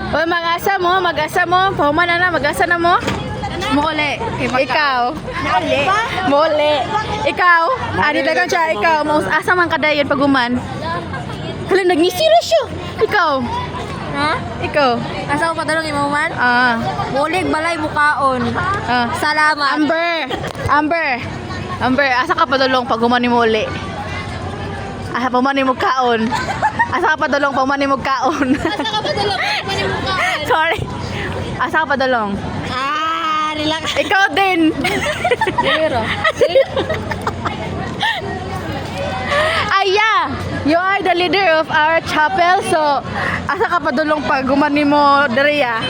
Oy, mag-asa mo. Pahuman na, mag-asa na mo. Mole. Ikaw. Mole. Ikaw. Ani dagan siya, ikaw. Asa man kadayon paguman. Hala, nagnisira siya. Ikaw. Ha? Ikaw. Asa ko padalong imaman? Mulig balay mukaon. Salamat. Amber, asa ka padulong paguman ni Mole? Asa pa man ni mo kaon? Asa ka padulong pa man ni mo kaon? Sorry. Asa ka padulong? Relax. Ikaw din. Pero. Aya, you are the leader of our chapel. So, asa ka padulong pag gumani mo diriya?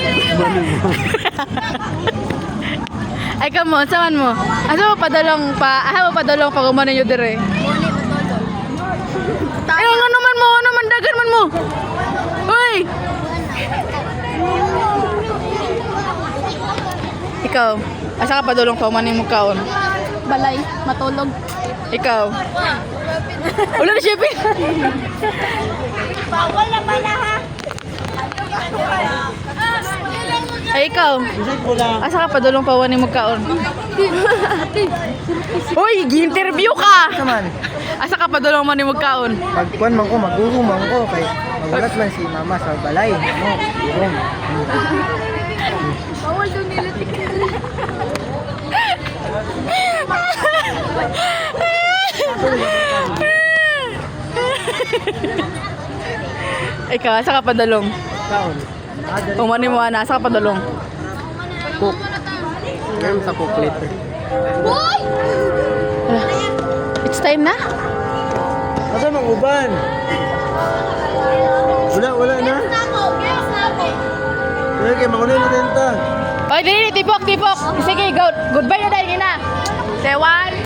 Ay kamo, saman mo. Asa mo padulong pag gumani nyo dire? Ay, ano naman dagan man mo. Uy! Ikaw, asa ka padulong pag gumani mo kaon? Balay, matulog. Ikaw. Wala na shipping. Bawal na pala ha. Ay, ikaw. Asa ka padulong pawan ni magkaon? Uy, gi-interview ka. Naman, Asa ka padulong man ni magkaon? pagkuan man ko, magugumang ko kay magulat man si mama sa balay. No, irong. Bawal doon nilitik. Ikaw, asa ka padulong? Kaon. Umani mo ana, asa ka padulong? Cook. Ngayon sa cook later. Boy! It's time na? Asa mang uban? Wala na. Wala kay mauna na tenta. Oy, dili, tipok. Sige, go. Goodbye na dahil na. Say 1,